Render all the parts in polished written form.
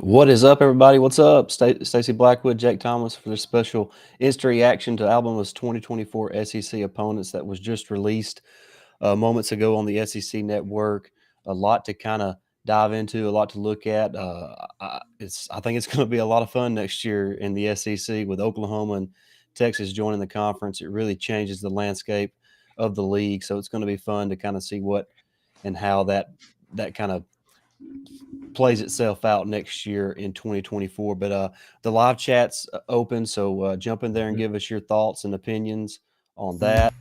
What is up, everybody? What's up? Stacy Blackwood, Jake Thomas for the special instant reaction to Alabama's 2024 SEC opponents that was just released moments ago on the SEC network. A lot to kind of dive into, a lot to look at. I think it's going to be a lot of fun next year in the SEC with Oklahoma and Texas joining the conference. It really changes the landscape of the league, so it's going to be fun to kind of see what and how that kind of plays itself out next year in 2024. But the live chat's open, so jump in there and give us your thoughts and opinions on that.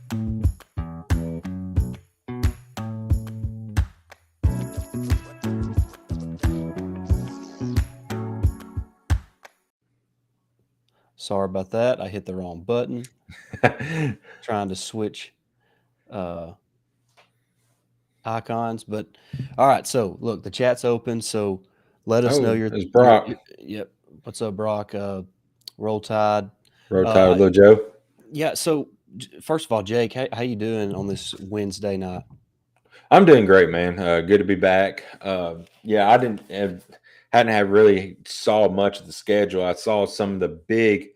Sorry about that. I hit the wrong button. Trying to switch icons, but all right. So look, the chat's open. So let us know Oh, it's Brock. yep. What's up, Brock? Roll Tide. Roll Tide Uh, with Lil Joe. yeah. So first of all, Jake, how you doing on this Wednesday night? I'm doing great, man. Good to be back. Yeah, I hadn't have really saw much of the schedule. I saw some of the big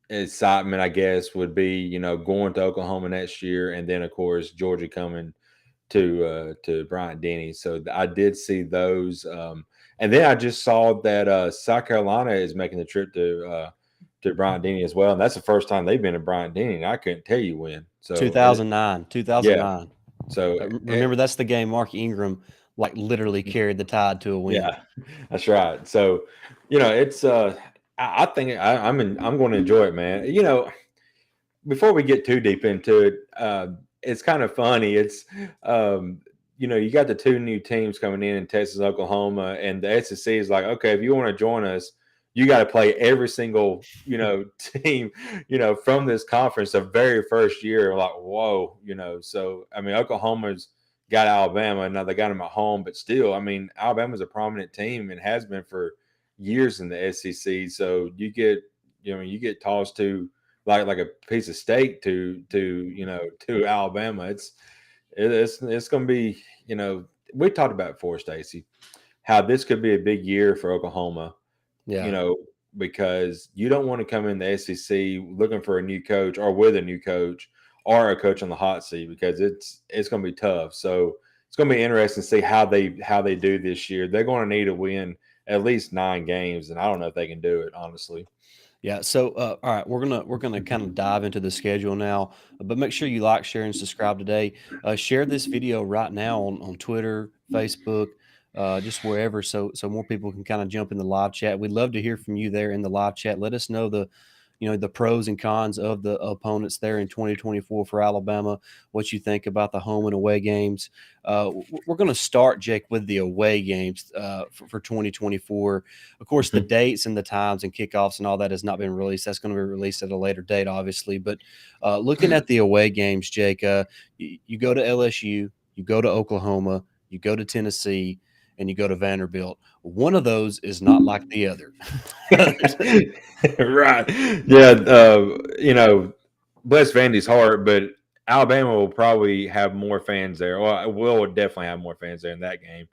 excitement, I guess, would be going to Oklahoma next year, and then of course Georgia coming to Bryant Denny. So I did see those, and then I just saw that South Carolina is making the trip to Bryant Denny as well, and that's the first time they've been to Bryant Denny. And I couldn't tell you when. So 2009, yeah, 2009. so Remember, that's the game Mark Ingram like literally carried the Tide to a win. yeah, that's right. So it's I think I'm going to enjoy it, man. Before we get too deep into it, it's kind of funny. It's you got the two new teams coming in Texas, Oklahoma, and the SEC is like, okay, if you want to join us, you got to play every single team from this conference the very first year. Like, whoa, So I mean, Oklahoma's got Alabama. Now they got them at home, but still, I mean, Alabama's a prominent team and has been for years in the SEC. So you get tossed to like a piece of steak to Alabama. It's going to be we talked about it before, Stacy, how this could be a big year for Oklahoma. You Yeah. know because you don't want to come in the SEC looking for a new coach or with a new coach or a coach on the hot seat because it's going to be tough. So it's going to be interesting to see how they do this year. They're going to need to win at least 9 games, and I don't know if they can do it honestly. Yeah. So, all right, we're gonna kind of dive into the schedule now, but make sure you like, share, and subscribe today. Share this video right now on Twitter, Facebook, just wherever, so more people can kind of jump in the live chat. We'd love to hear from you there in the live chat. Let us know the pros and cons of the opponents there in 2024 for Alabama. What you think about the home and away games? We're going to start, Jake, with the away games for 2024. Of course, the dates and the times and kickoffs and all that has not been released. That's going to be released at a later date, obviously. But looking at the away games, Jake, you go to LSU, you go to Oklahoma, you go to Tennessee, and you go to Vanderbilt. One of those is not like the other. Right. Yeah. Bless Vandy's heart, but Alabama will probably have more fans there. Well, will definitely have more fans there in that game.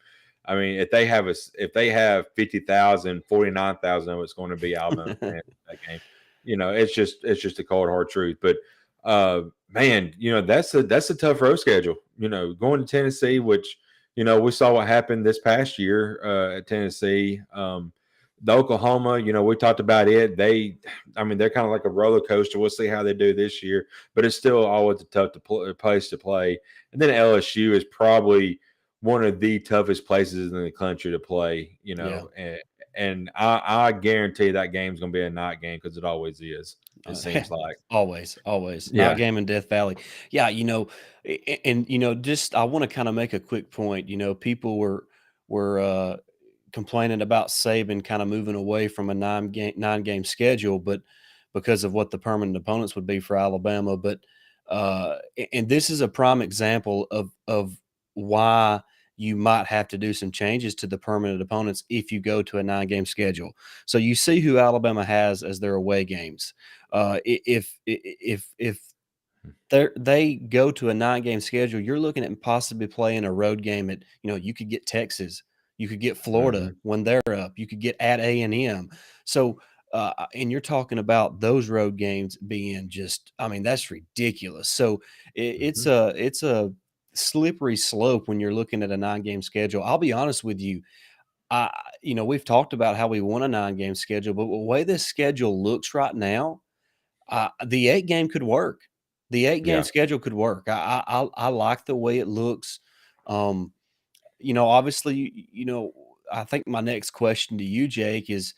I mean, if they have 50,000, 49,000, it's going to be Alabama fans in that game. It's just a cold hard truth. But man, that's a tough road schedule. Going to Tennessee, which we saw what happened this past year at Tennessee. The Oklahoma, we talked about it. I mean, they're kind of like a roller coaster. We'll see how they do this year, but it's still always a tough place to play. And then LSU is probably one of the toughest places in the country to play. Yeah. And I guarantee that game's going to be a night game because it always is. It seems like. Always not Yeah. game in Death Valley. Yeah, and just I want to kind of make a quick point. People were complaining about Saban kind of moving away from a nine game schedule, but because of what the permanent opponents would be for Alabama. But and this is a prime example of why you might have to do some changes to the permanent opponents if you go to a nine-game schedule. So you see who Alabama has as their away games. If they go to a nine-game schedule, you're looking at possibly playing a road game at, you could get Texas, You could get Florida Mhm. when they're up. You could get at A&M. So, and you're talking about those road games being just, I mean, that's ridiculous. So it's Mhm. a slippery slope when you're looking at a 9-game schedule. I'll be honest with you. I we've talked about how we want a 9-game schedule, but the way this schedule looks right now, the 8 game could work. The 8 game Yeah. schedule could work. I like the way it looks. Um, obviously, I think my next question to you, Jake, is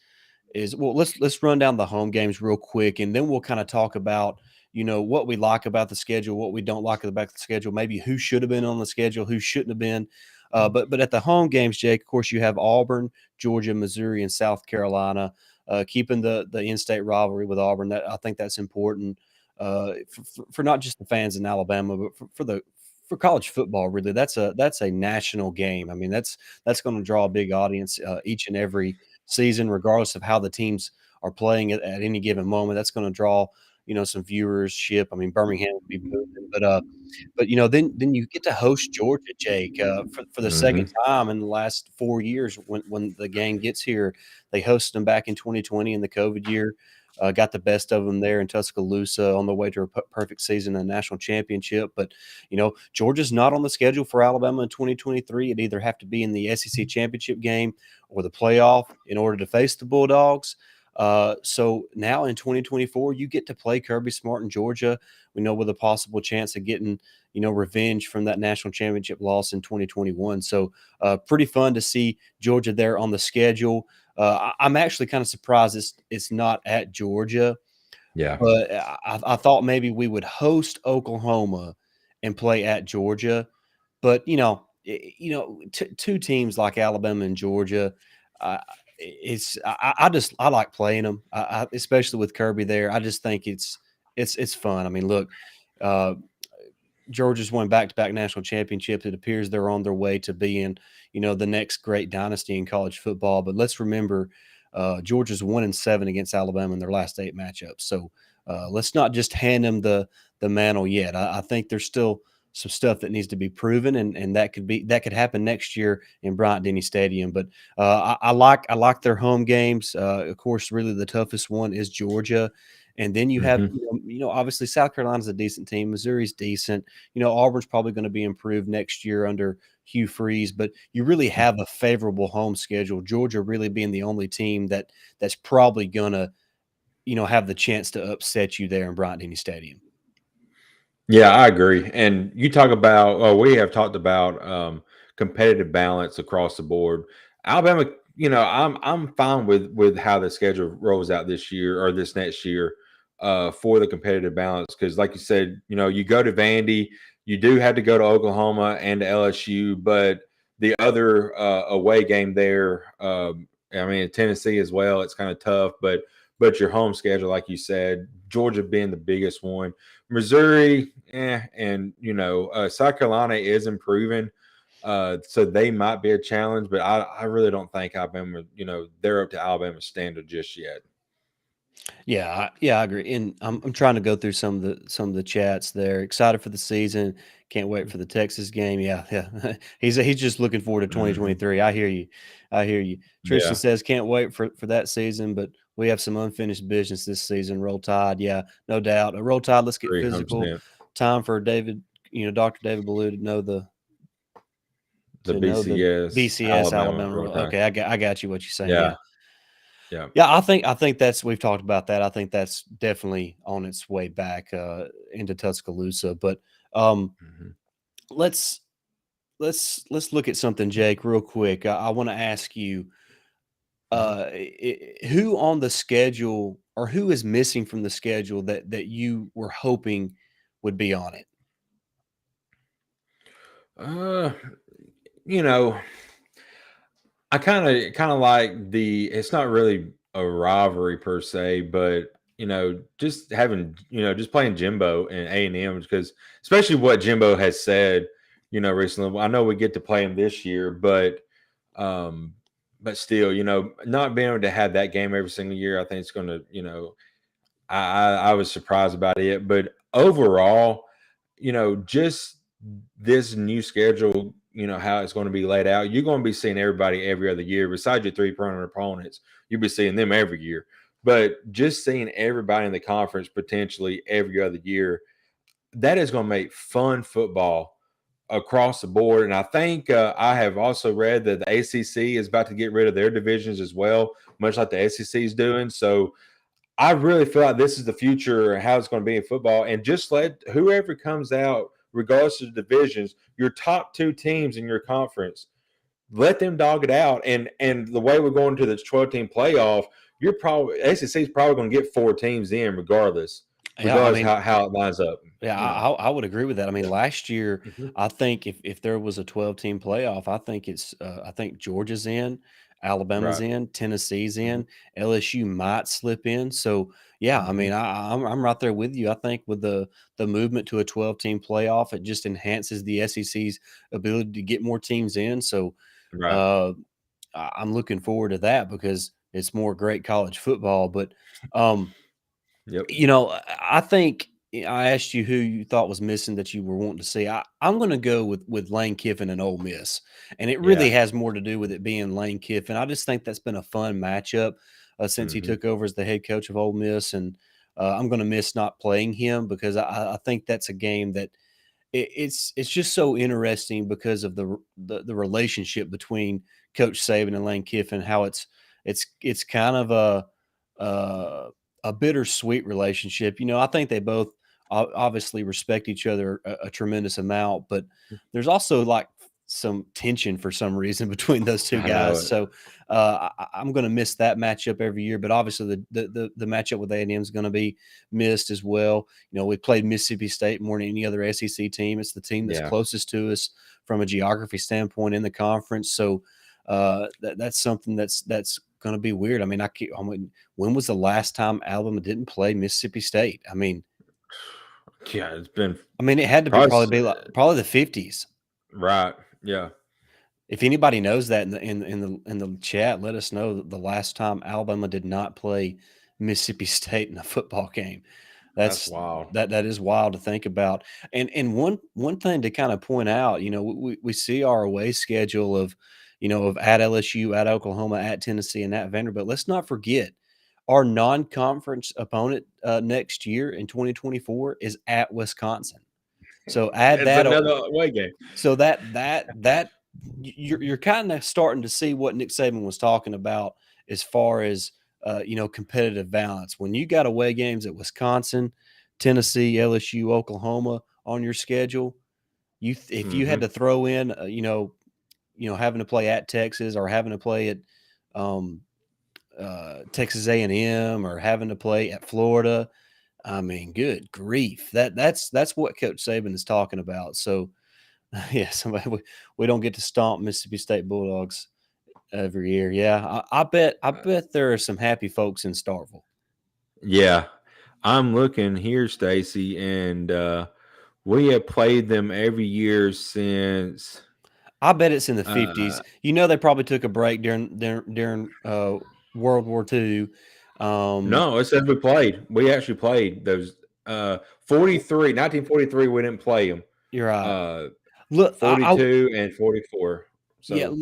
well, let's run down the home games real quick, and then we'll kind of talk about what we like about the schedule, what we don't like about the schedule, maybe who should have been on the schedule, who shouldn't have been. But at the home games, Jake, of course, you have Auburn, Georgia, Missouri, and South Carolina. Keeping the in-state rivalry with Auburn, that I think that's important for not just the fans in Alabama, but for college football. Really, that's a national game. I mean, that's going to draw a big audience each and every season, regardless of how the teams are playing at any given moment. That's going to draw, some viewership. I mean, Birmingham will be moving, but then you get to host Georgia, Jake, for the second Mhm. time in the last 4 years. When the gang gets here, they hosted them back in 2020 in the COVID year. Got the best of them there in Tuscaloosa on the way to a perfect season and a national championship. But Georgia's not on the schedule for Alabama in 2023. It'd either have to be in the SEC championship game or the playoff in order to face the Bulldogs. So now in 2024, you get to play Kirby Smart in Georgia. We know with a possible chance of getting revenge from that national championship loss in 2021. So pretty fun to see Georgia there on the schedule. I'm actually kind of surprised it's not at Georgia, Yeah. but I thought maybe we would host Oklahoma and play at Georgia. But two teams like Alabama and Georgia, uh, I like playing them, especially with Kirby there. I just think it's fun. I mean, look, uh, Georgia's won back-to-back national championships. It appears they're on their way to being, the next great dynasty in college football. But let's remember, Georgia's 1-7 against Alabama in their last 8 matchups. So let's not just hand them the mantle yet. I think there's still some stuff that needs to be proven, and that could happen next year in Bryant Denny Stadium. But I like their home games. Of course, really the toughest one is Georgia. And then you have, Mhm. obviously South Carolina's a decent team. Missouri's decent. Auburn's probably going to be improved next year under Hugh Freeze, but you really have a favorable home schedule. Georgia really being the only team that's probably gonna, have the chance to upset you there in Bryant Denny Stadium. Yeah, I agree. And you talk about, oh, we have talked about competitive balance across the board. Alabama, I'm fine with how the schedule rolls out this year or this next year for the competitive balance because, like you said, you go to Vandy, you do have to go to Oklahoma and to LSU, but the other away game there, I mean, Tennessee as well, it's kind of tough, but your home schedule, like you said, Georgia being the biggest one. Missouri, and South Carolina is improving, so they might be a challenge. But I really don't think Alabama, they're up to Alabama's standard just yet. Yeah, I agree. And I'm trying to go through some of the chats there. Excited for the season. Can't wait for the Texas game. Yeah, yeah. He's just looking forward to Hmm. 2023. I hear you. I hear you. Tristan Yeah, says can't wait for that season, but we have some unfinished business this season. Roll Tide. Yeah, no doubt. Roll Tide. Let's get agree, physical. 100%. Time for David, Dr. David Ballou to know the The BCS BCS Alabama Alabama roll rule. tide. Okay, I got you. What you're saying. Yeah, Yeah. yeah. Yeah, I think that's we've talked about that. I think that's definitely on its way back into Tuscaloosa. But um, Hmm. let's let's look at something, Jake, real quick. I want to ask you Hmm. who on the schedule or who is missing from the schedule that you were hoping would be on it. Uh, you know, I kind of like the. It's not really a rivalry per se, but just having just playing Jimbo and A&M because especially what Jimbo has said, recently. Well, I know we get to play him this year, um, but still, not being able to have that game every single year, I think it's going to, I was surprised about it, but overall, just this new schedule. how it's going to be laid out, you're going to be seeing everybody every other year. Besides your 3 permanent opponents, you'll be seeing them every year. But just seeing everybody in the conference potentially every other year, that is going to make fun football across the board. And I think I have also read that the ACC is about to get rid of their divisions as well, much like the SEC is doing. So I really feel like this is the future, how it's going to be in football. And just let whoever comes out, regardless of the divisions, your top 2 teams in your conference, let them dog it out. And the way we're going to this 12-team playoff, you're probably SEC is probably going to get 4 teams in Yeah, I regardless mean, how it lines up. yeah, You know, I would agree with that. I mean, last year, Mhm. I think if there was a 12-team playoff, I think Georgia's in, Alabama's Right. in, Tennessee's Mhm. in, LSU might slip in. So yeah, I Mhm. mean, I'm right there with you. I think with the movement to a 12-team playoff, it just enhances the SEC's ability to get more teams in. So Right. uh, I'm looking forward to that because it's more great college football. But um, Yep. I think I asked you who you thought was missing that you were wanting to see. I'm going to go with Lane Kiffin and Ole Miss, and it really Yeah. has more to do with it being Lane Kiffin. I just think that's been a fun matchup since he Mhm. took over as the head coach of Ole Miss, and I'm going to miss not playing him because I think that's a game that it's just so interesting because of the relationship between Coach Saban and Lane Kiffin. How it's kind of uh, a bittersweet relationship. I think they both obviously respect each other a tremendous amount, but there's also like some tension for some reason between those two I know guys. it. So I'm going to miss that matchup every year. But obviously the matchup with A&M is going to be missed as well. We played Mississippi State more than any other SEC team. It's the team that's Yeah. closest to us from a geography standpoint in the conference. So that's something that's going to be weird. I mean, when was the last time Alabama didn't play Mississippi State? Yeah, it's been It had to be probably probably the 50s. right. Yeah. If anybody knows that in the chat, let us know the last time Alabama did not play Mississippi State in a football game. That's That's wild. that is wild to think about. And one thing to kind of point out, we see our away schedule of at LSU, at Oklahoma, at Tennessee, and at Vanderbilt. Let's not forget our non-conference opponent next year in 2024 is at Wisconsin. So add It's that. another away game. So that you're kind of starting to see what Nick Saban was talking about as far as competitive balance. When you got away games at Wisconsin, Tennessee, LSU, Oklahoma on your schedule, if you had Mhm. to throw in having to play at Texas or having to play at um, Texas A&M or having to play at Florida, good grief, that's what Coach Saban is talking about. So yeah, we don't get to stomp Mississippi State Bulldogs every year. Yeah, I bet there are some happy folks in Starkville. Yeah. I'm looking here, Stacy, and we have played them every year since I bet it's in the uh 50s. They probably took a break during World War II. Um, no, it says we played. We actually played those 43, 1943 we didn't play them. you're right. Uh Look, 42 and 44. yeah, So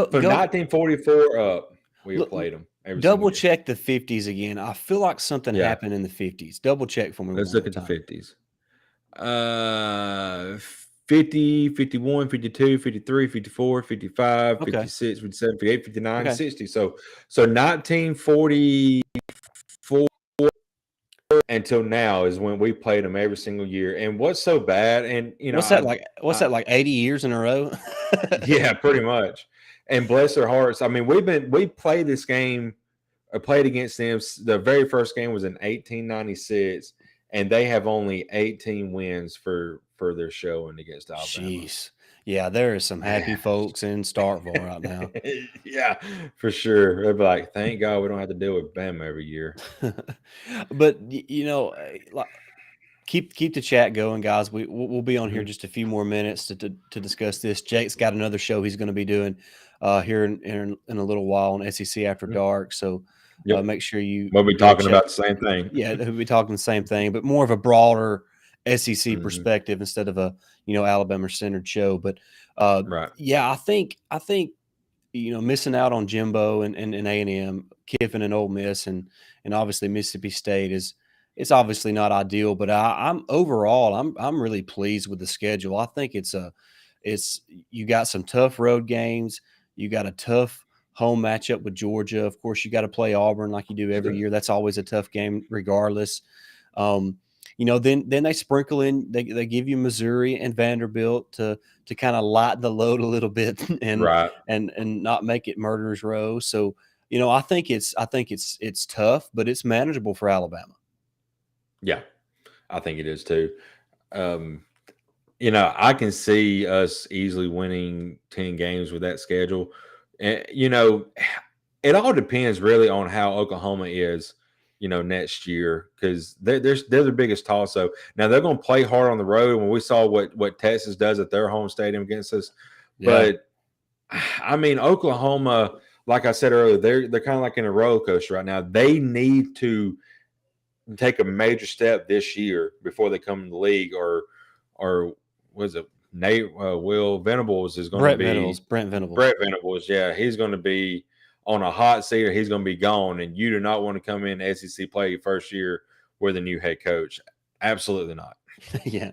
from go 1944 up, we have look, played them every single double year. check the 50s again. I feel like something Yeah, happened in the 50s. Double check for me let's one look more at the time. 50s. Uh 50, 51, 52, 53, 54, 55, Okay, 56, 57, 58, 59, okay. 60. So 1944 until now is when we played them every single year. And what's so bad, and What's that like 80 years in a row? yeah, pretty much. And bless their hearts. I mean, we played this game or played against them. The very first game was in 1896, and they have only 18 wins for their showing against Alabama. Jeez. Yeah, there is some happy Yeah. folks in Starkville right now. Yeah, for sure. They'd be like, thank God we don't have to deal with Bama every year. But like, keep the chat going, guys. We'll be on here Mhm. just a few more minutes to discuss this. Jake's got another show he's going to be doing here in a little while on SEC After Mhm. Dark. So Yep. make sure you We'll be go talking check. about the same thing. Yeah, we'll be talking the same thing, but more of a broader SEC Mhm. perspective instead of a Alabama centered show. But Right. yeah, I think missing out on Jimbo and A&M, Kiffin and Ole Miss, and obviously Mississippi State is it's obviously not ideal. But I'm overall I'm really pleased with the schedule. I think it's you got some tough road games. You got a tough home matchup with Georgia. Of course, you got to play Auburn like you do every Sure. year. That's always a tough game, regardless. Um, then they sprinkle in, they give you Missouri and Vanderbilt to kind of lighten the load a little bit and Right. and not make it murderers row. So I think it's tough, but it's manageable for Alabama. Yeah, I think it is too. Um, I can see us easily winning 10 games with that schedule. And, it all depends really on how Oklahoma is, next year because they're the biggest toss. So now they're going to play hard on the road. When we saw what Texas does at their home stadium against us, Yeah, but I mean Oklahoma, like I said earlier, they're kind of like in a roller coaster right now. They need to take a major step this year before they come in the league, or was it Nate Will Venables is going to be Brent Venables. Brett Venables? Yeah, he's going to be on a hot seat, or he's going to be gone, and you do not want to come in SEC play your first year with a new head coach. Absolutely not. Yeah,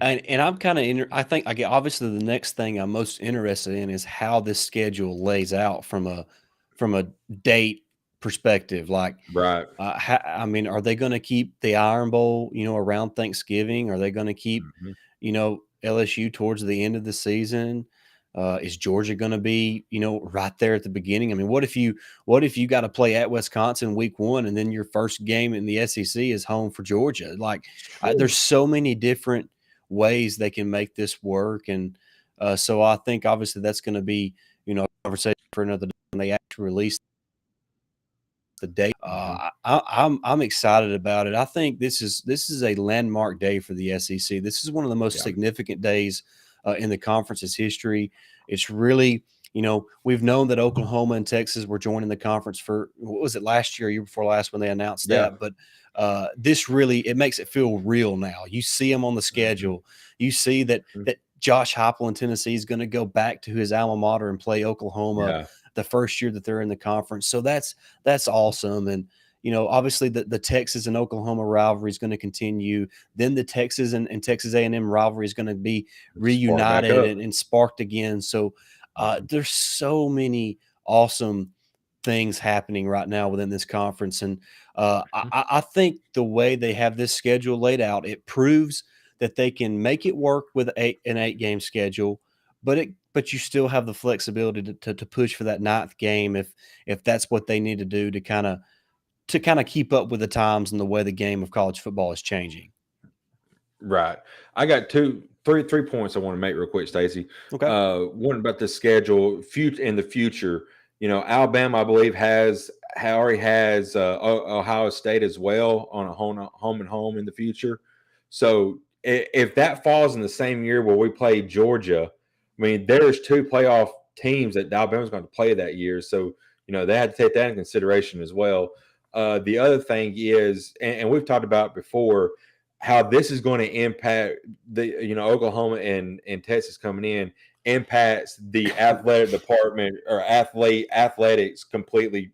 and I'm kind of I think I get obviously the next thing I'm most interested in is how this schedule lays out from a date perspective. Like, Right. I mean, are they going to keep the Iron Bowl, around Thanksgiving? Are they going to keep, Mhm. LSU towards the end of the season? Is Georgia going to be, right there at the beginning? I mean, what if you got to play at Wisconsin week 1 and then your first game in the SEC is home for Georgia? Like, there's so many different ways they can make this work, and so I think obviously that's going to be, a conversation for another day when they actually release the date. Mhm. I'm excited about it. I think this is a landmark day for the SEC. This is one of the most Yeah. significant days in the conference's history. It's really, we've known that Oklahoma and Texas were joining the conference for what was it last year before last when they announced Yeah. that, but this really it makes it feel real now. You see them on the Mhm. schedule. You see that Josh Heupel in Tennessee is going to go back to his alma mater and play Oklahoma Yeah. the first year that they're in the conference. So that's awesome. And obviously the Texas and Oklahoma rivalry is going to continue. Then the Texas and Texas A&M rivalry is going to be Spark back reunited up. and sparked again. So Mhm. there's so many awesome things happening right now within this conference, and I think the way they have this schedule laid out, it proves that they can make it work with an 8 game schedule, but you still have the flexibility to push for that ninth game if that's what they need to do to kind of keep up with the times and the way the game of college football is changing. Right. I got three points I want to make real quick, Stacy. Okay. One about the schedule, future in the future. Alabama, I believe, already has Ohio State as well on a home and home in the future. So if that falls in the same year where we play Georgia, I mean, there's two playoff teams that Alabama's going to play that year. So they had to take that in consideration as well. The other thing is, and we've talked about before how this is going to impact the Oklahoma and Texas coming in impacts the athletic department or athletics completely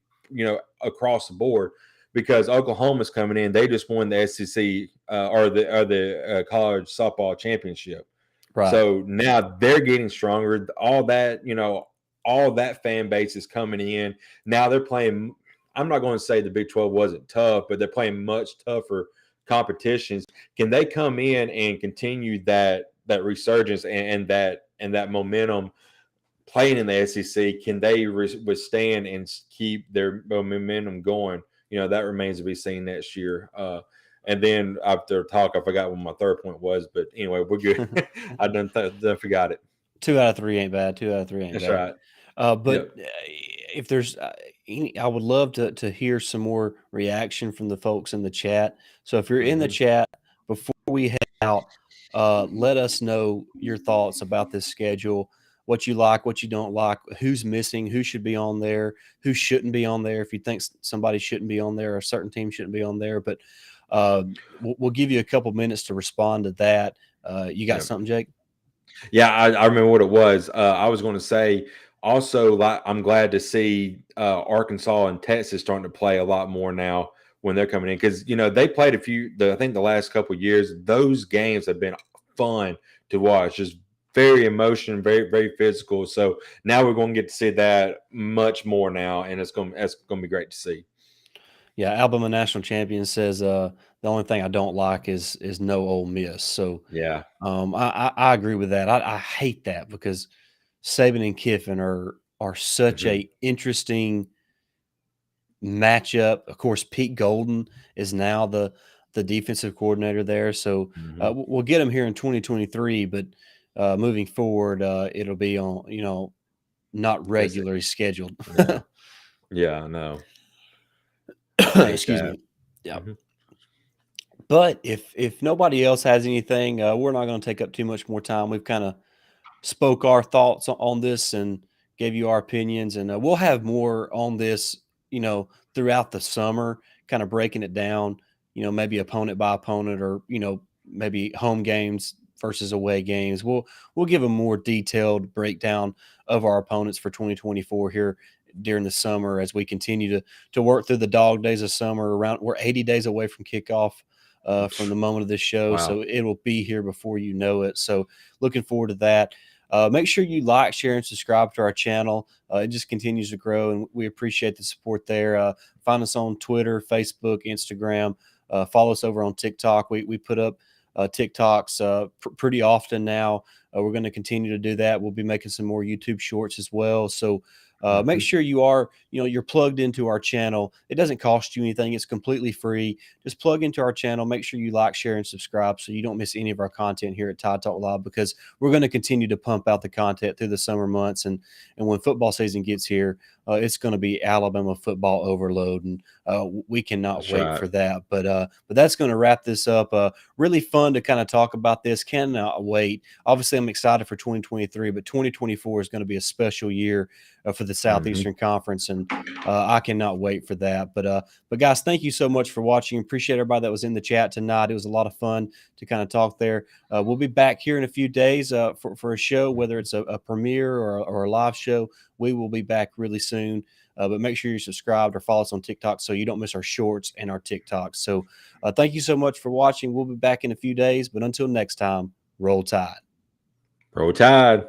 across the board because Oklahoma's coming in, they just won the SEC or the college softball championship, Right. so now they're getting stronger. All that fan base is coming in. Now they're playing. I'm not going to say the Big 12 wasn't tough, but they're playing much tougher competitions. Can they come in and continue that resurgence and that momentum playing in the SEC? Can they withstand and keep their momentum going? That remains to be seen next year. And then after talk, I forgot what my third point was, but anyway, we're good. I done forgot it. 2 out of 3 ain't bad. 2 out of 3 ain't That's bad. right. But Yep. if there's, I would love to hear some more reaction from the folks in the chat. So if you're in the Hmm. chat before we head out, let us know your thoughts about this schedule, what you like, what you don't like, who's missing, who should be on there, who shouldn't be on there. If you think somebody shouldn't be on there, or a certain team shouldn't be on there, but We'll give you a couple minutes to respond to that. You got Yeah. something, Jake? Yeah, I remember what it was. I was going to say also, like, I'm glad to see Arkansas and Texas starting to play a lot more now when they're coming in because they played a few. I think the last couple of years, those games have been fun to watch. Just very emotional, very physical. So now we're going to get to see that much more now, and it's going to be great to see. Yeah, Alabama national champion says the only thing I don't like is no Ole Miss. So Yeah. I agree with that. I hate that because Saban and Kiffin are such Hmm. a interesting matchup. Of course, Pete Golden is now the defensive coordinator there, so Hmm. we'll get him here in 2023. But moving forward, it'll be on not It's regularly scheduled. yeah, yeah. I know. I hate Excuse that. me. Yeah. Hmm. But if nobody else has anything, we're not going to take up too much more time. We've kind of spoke our thoughts on this and gave you our opinions, and we'll have more on this, throughout the summer, kind of breaking it down. Maybe opponent by opponent, or maybe home games versus away games. We'll give a more detailed breakdown of our opponents for 2024 here during the summer as we continue to work through the dog days of summer. We're 80 days away from kickoff. From the moment of this show, Wow. so it will be here before you know it. So, looking forward to that. Make sure you like, share, and subscribe to our channel. It just continues to grow, and we appreciate the support there. Find us on Twitter, Facebook, Instagram. Follow us over on TikTok. We put up TikToks pretty often now. We're going to continue to do that. We'll be making some more YouTube shorts as well. So make Hmm. sure you're plugged into our channel. It doesn't cost you anything. It's completely free. Just plug into our channel. Make sure you like, share, and subscribe so you don't miss any of our content here at Tide Talk Live, because we're going to continue to pump out the content through the summer months. And when football season gets here, it's going to be Alabama football overload. And we cannot That's wait right. for that. But that's going to wrap this up. Really fun to kind of talk about this. Cannot wait. Obviously, I'm excited for 2023, but 2024 is going to be a special year for the Hmm. Southeastern Conference, and I cannot wait for that. But guys, thank you so much for watching. Appreciate everybody that was in the chat tonight. It was a lot of fun to kind of talk there. We'll be back here in a few days for a show, whether it's a premiere or a live show. We will be back really soon. But make sure you're subscribed or follow us on TikTok so you don't miss our shorts and our TikToks. So thank you so much for watching. We'll be back in a few days. But until next time, roll tide. Roll Tide.